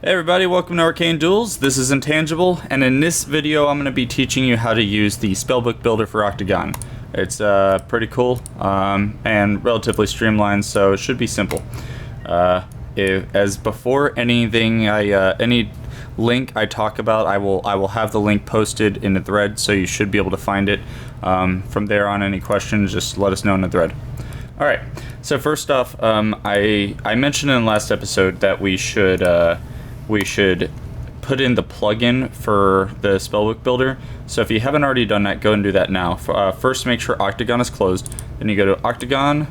Hey everybody, welcome to Arcane Duels. This is Intangible, and in this video I'm going to be teaching you how to use the Spellbook builder for Octagon. It's pretty cool and relatively streamlined, so it should be simple. As before, any link I talk about, I will have the link posted in the thread, so you should be able to find it. From there on, any questions, just let us know in the thread. All right. So first off, I mentioned in the last episode that we should put in the plugin for the Spellbook builder. So if you haven't already done that, go and do that now. First, make sure Octagon is closed. Then you go to Octagon,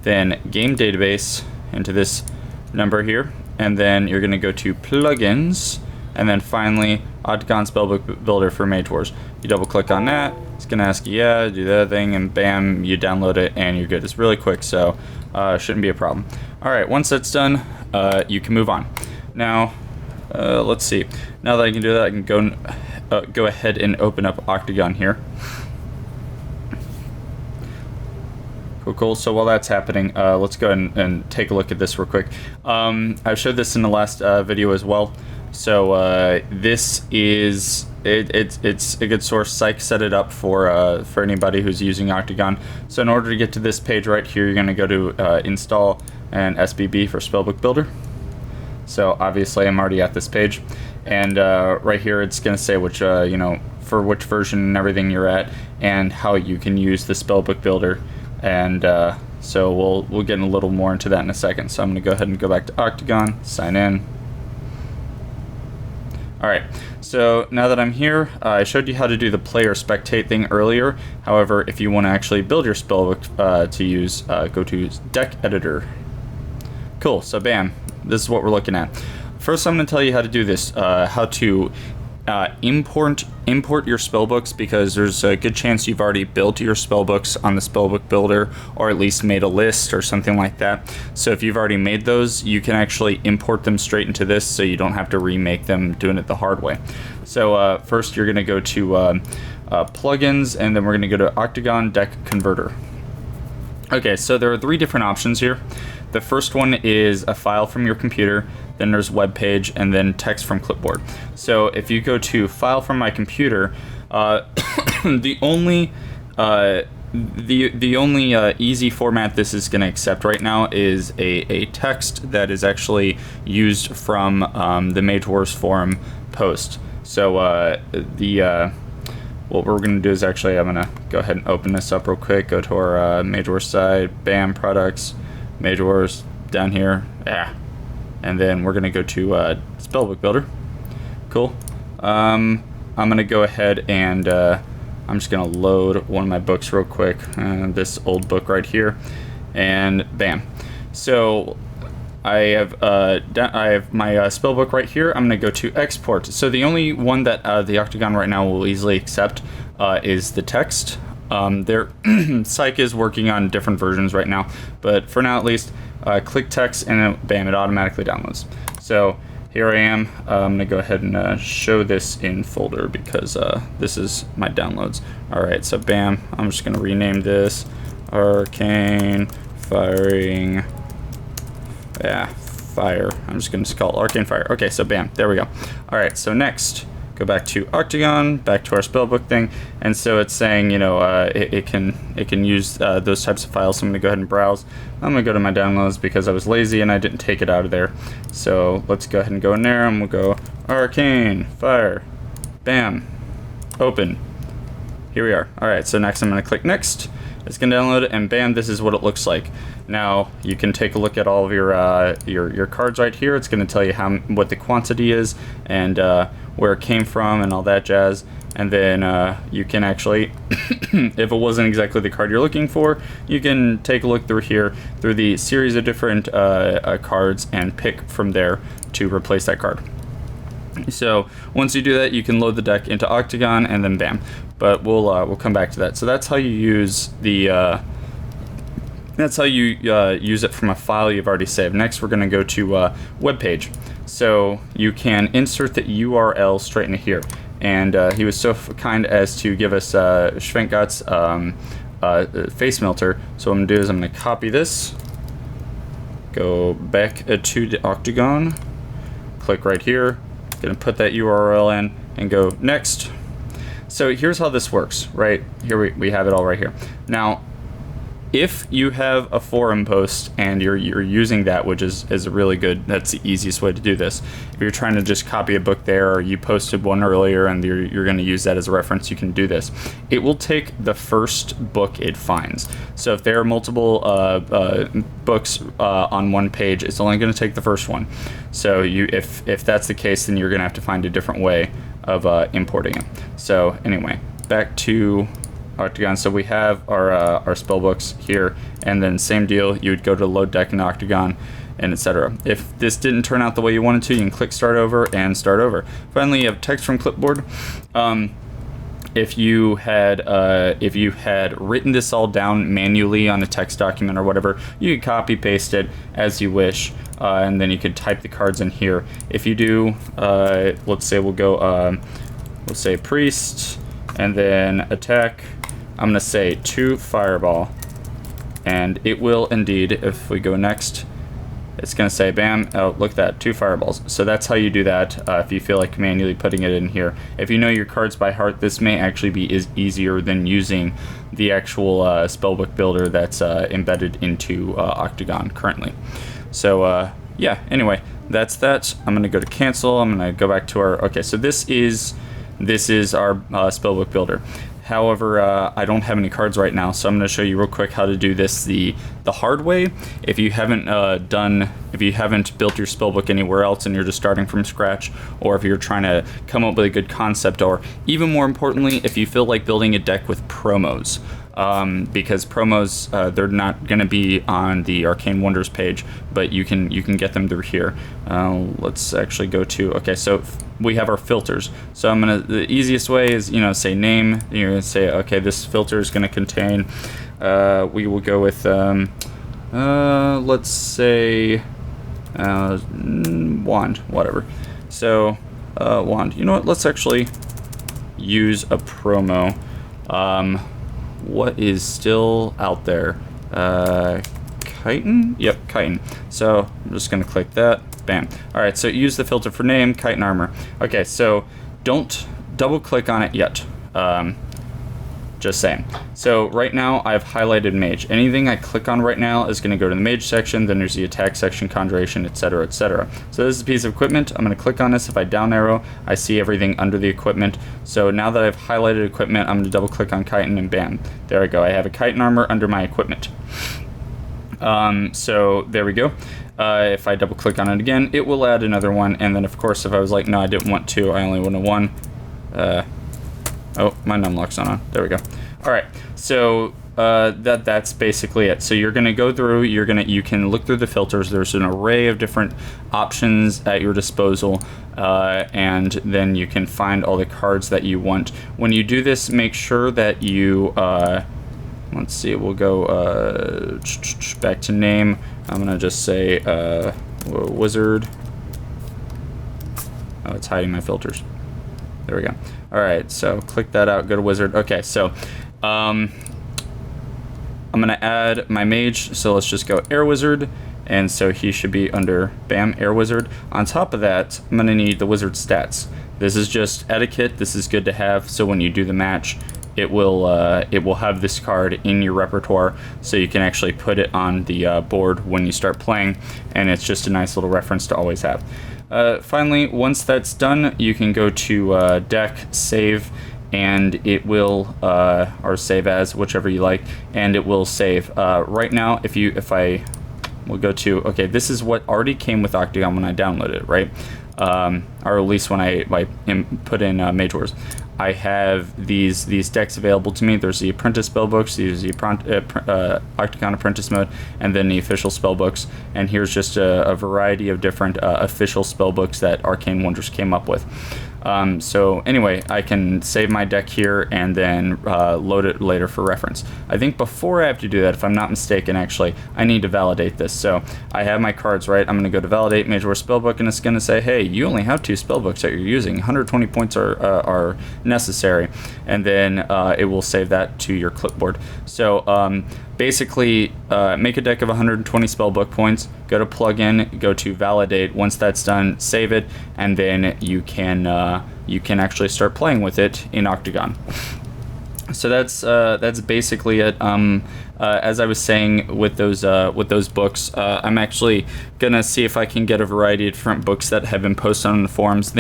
then Game Database, into this number here, and then you're going to go to Plugins, and then finally Octagon Spellbook builder for Mage Wars. You double click on that. It's going to ask you, yeah, do that thing, and bam, you download it, and you're good. It's really quick, so shouldn't be a problem. All right, once that's done, you can move on. Now, let's see. Now that I can do that, I can go ahead and open up Octagon here. Cool. So while that's happening, let's go ahead and take a look at this real quick. I showed this in the last video as well. So this is it's a good source. Psych set it up for anybody who's using Octagon. So in order to get to this page right here, you're going to go to install and SBB for Spellbook Builder. So obviously I'm already at this page, and right here it's going to say which for which version and everything you're at, and how you can use the Spellbook builder, and so we'll get a little more into that in a second. So I'm going to go ahead and go back to Octagon, sign in. Alright, so now that I'm here, I showed you how to do the play or spectate thing earlier. However, if you want to actually build your Spellbook to use, go to Deck Editor. Cool, so bam, this is what we're looking at. First, I'm going to tell you how to do this, how to import your spellbooks, because there's a good chance you've already built your spellbooks on the Spellbook builder, or at least made a list or something like that. So if you've already made those, you can actually import them straight into this, so you don't have to remake them doing it the hard way. So first you're going to go to plugins, and then we're going to go to Octagon Deck Converter. Okay, so there are three different options here. The first one is a file from your computer, then there's web page, and then text from clipboard. So if you go to file from my computer, the only easy format this is going to accept right now is a text that is actually used from the Mage Wars forum post. So what we're going to do is actually, I'm going to go ahead and open this up real quick, go to our Mage Wars side, bam, products, Mage Wars, down here, and then we're going to go to Spellbook Builder. Cool. I'm going to go ahead and I'm just going to load one of my books real quick, this old book right here, and bam. So I have my Spellbook right here. I'm going to go to export. So the only one that the Octagon right now will easily accept is the text. Psych is working on different versions right now, but for now at least, click text, and then bam, it automatically downloads. So here I am. I'm going to go ahead and show this in folder, because this is my downloads. Alright, so bam, I'm just going to rename this Arcane Firing. Fire. I'm just going to call it Arcane Fire. Okay, so bam, there we go. Alright, so next, go back to Octagon, back to our Spellbook thing, and so it's saying, it can use those types of files. So I'm going to go ahead and browse. I'm going to go to my downloads because I was lazy and I didn't take it out of there. So let's go ahead and go in there, and we'll go Arcane Fire, bam, open. Here we are. Alright, so next I'm going to click next. It's going to download it, and bam, this is what it looks like. Now you can take a look at all of your cards right here. It's going to tell you what the quantity is, and where it came from, and all that jazz. And then you can actually, if it wasn't exactly the card you're looking for, you can take a look through here, through the series of different cards, and pick from there to replace that card. So once you do that, you can load the deck into Octagon, and then bam. But we'll come back to that. So that's how you use the use it from a file you've already saved. Next, we're going to go to web page. So you can insert the URL straight into here. And he was so kind as to give us Schwenkgot's face melter. So what I'm going to do is I'm going to copy this, go back to the Octagon, click right here, gonna put that URL in and go next. So here's how this works, right? Here we have it all right here. Now, if you have a forum post and you're using that, which is really good, that's the easiest way to do this. If you're trying to just copy a book there, or you posted one earlier and you're going to use that as a reference, you can do this. It will take the first book it finds. So if there are multiple books on one page, it's only going to take the first one. So if that's the case, then you're going to have to find a different way of importing it. So anyway, back to Octagon. So we have our spell books here, and then same deal, you would go to load deck in Octagon, and etc. If this didn't turn out the way you wanted to, you can click start over and start over. Finally, you have text from clipboard. If you had written this all down manually on a text document or whatever, you could copy paste it as you wish, and then you could type the cards in here. If you do, let's say we'll go, we'll say priest, and then attack. I'm gonna say 2 fireball, and it will indeed, if we go next, it's gonna say bam, oh look at that, 2 fireballs. So that's how you do that if you feel like manually putting it in here. If you know your cards by heart, this may actually be easier than using the actual spellbook builder that's embedded into Octagon currently. So yeah, anyway, that's that. I'm gonna go to cancel. I'm gonna go back to our, okay, so this is our spellbook builder. However, I don't have any cards right now, so I'm going to show you real quick how to do this the hard way. If you haven't built your spellbook anywhere else and you're just starting from scratch, or if you're trying to come up with a good concept, or even more importantly, if you feel like building a deck with promos. Because promos, they're not going to be on the Arcane Wonders page, but you can get them through here. Let's actually go to, okay, so we have our filters. So the easiest way is, say name. You're going to say, okay, this filter is going to contain, we will go with, let's say, wand, whatever. So, wand. You know what, let's actually use a promo. What is still out there? Chitin? Yep, chitin. So I'm just gonna click that. Bam. All right, so use the filter for name, chitin armor. Okay, so don't double click on it yet. Just saying. So right now I've highlighted mage. Anything I click on right now is gonna go to the mage section, then there's the attack section, conjuration, etc., etc. So this is a piece of equipment. I'm gonna click on this. If I down arrow, I see everything under the equipment. So now that I've highlighted equipment, I'm gonna double click on chitin and bam. There I go. I have a chitin armor under my equipment. So there we go. If I double click on it again, it will add another one. And then of course, if I was like, no, I didn't want to, I only wanted one. Oh, my numlock's not on. There we go. All right, so that's basically it. So you're gonna go through. You can look through the filters. There's an array of different options at your disposal, and then you can find all the cards that you want. When you do this, make sure that you. Let's see. We'll go back to name. I'm gonna just say wizard. Oh, it's hiding my filters. There we go. All right, so click that out, go to wizard. Okay, so I'm gonna add my mage, so let's just go air wizard, and so he should be under bam, air wizard. On top of that, I'm gonna need the wizard stats. This is just etiquette, this is good to have, so when you do the match, it will have this card in your repertoire, so you can actually put it on the board when you start playing, and it's just a nice little reference to always have. Finally, once that's done, you can go to deck, save, and it will, or save as, whichever you like, and it will save. Right now, if I will go to, okay, this is what already came with Octagon when I downloaded it, right? Or at least when I put in Mage Wars. I have these decks available to me. There's the Apprentice Spellbooks, there's the Octagon Apprentice Mode, and then the official Spellbooks. And here's just a variety of different official Spellbooks that Arcane Wonders came up with. So anyway, I can save my deck here and then load it later for reference. I think before I have to do that, if I'm not mistaken, actually, I need to validate this. So I have my cards, right? I'm going to go to validate Mage Wars Spellbook, and it's going to say, hey, you only have 2 spellbooks that you're using. 120 points are necessary, and then it will save that to your clipboard. So basically make a deck of 120 spellbook points, go to plugin, go to validate. Once that's done, save it, and then you can actually start playing with it in Octagon. So that's basically it. As I was saying with those books, I'm actually gonna see if I can get a variety of different books that have been posted on the forums.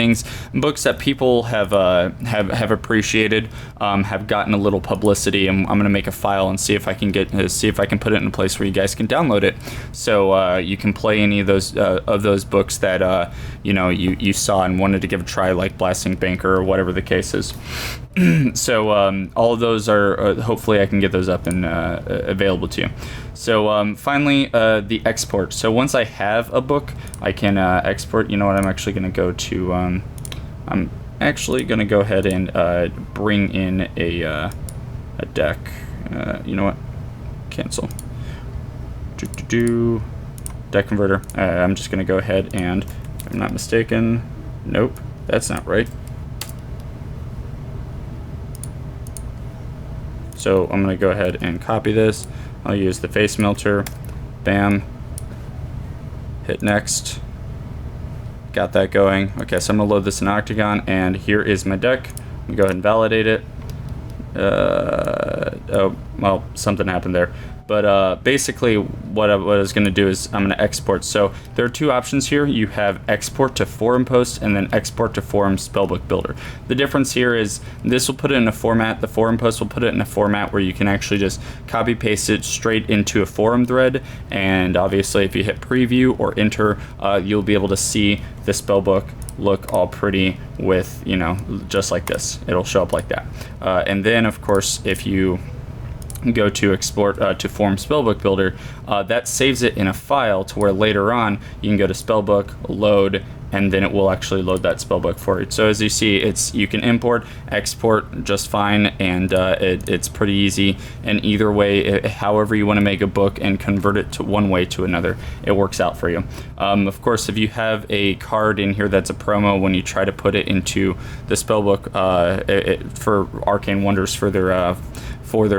Books that people have appreciated, have gotten a little publicity, and I'm gonna make a file and see if I can put it in a place where you guys can download it, so you can play any of those books that you saw and wanted to give a try, like Blasting Banker or whatever the case is. So all of those are hopefully I can get those up and available to you. So finally, the export. So once I have a book, I can export. You know what? I'm actually going to go to. I'm actually going to go ahead and bring in a deck. You know what? Cancel. Deck converter. I'm just going to go ahead and, if I'm not mistaken, nope, that's not right. So I'm going to go ahead and copy this. I'll use the face melter. Bam. Hit next. Got that going. Okay, so I'm going to load this in Octagon, and here is my deck. I'm going to go ahead and validate it. Oh, well, something happened there. But basically what I was going to do is I'm going to export. So there are two options here. You have export to forum post and then export to forum spellbook builder. The difference here is this will put it in a format. The forum post will put it in a format where you can actually just copy paste it straight into a forum thread. And obviously if you hit preview or enter, you'll be able to see the spellbook look all pretty with, just like this. It'll show up like that. And then of course, if you go to export to form spellbook builder, that saves it in a file to where later on you can go to spellbook, load, and then it will actually load that spellbook for you. So as you see, you can import, export just fine, and it's pretty easy. And either way, however you want to make a book and convert it to one way to another, it works out for you. Of course, if you have a card in here that's a promo, when you try to put it into the spellbook for Arcane Wonders for their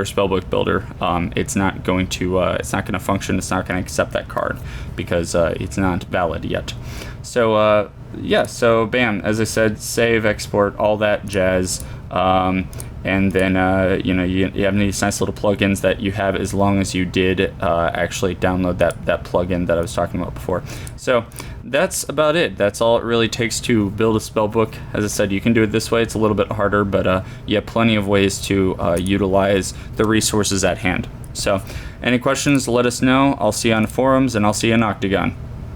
spellbook builder, it's not going to function. It's not going to accept that card because it's not valid yet. So yeah, so bam, as I said, save, export, all that jazz, and then you have these nice little plugins that you have as long as you did actually download that plugin that I was talking about before. So that's about it. That's all it really takes to build a spellbook. As I said, you can do it this way. It's a little bit harder, but you have plenty of ways to utilize the resources at hand. So any questions, let us know. I'll see you on the forums, and I'll see you in Octagon.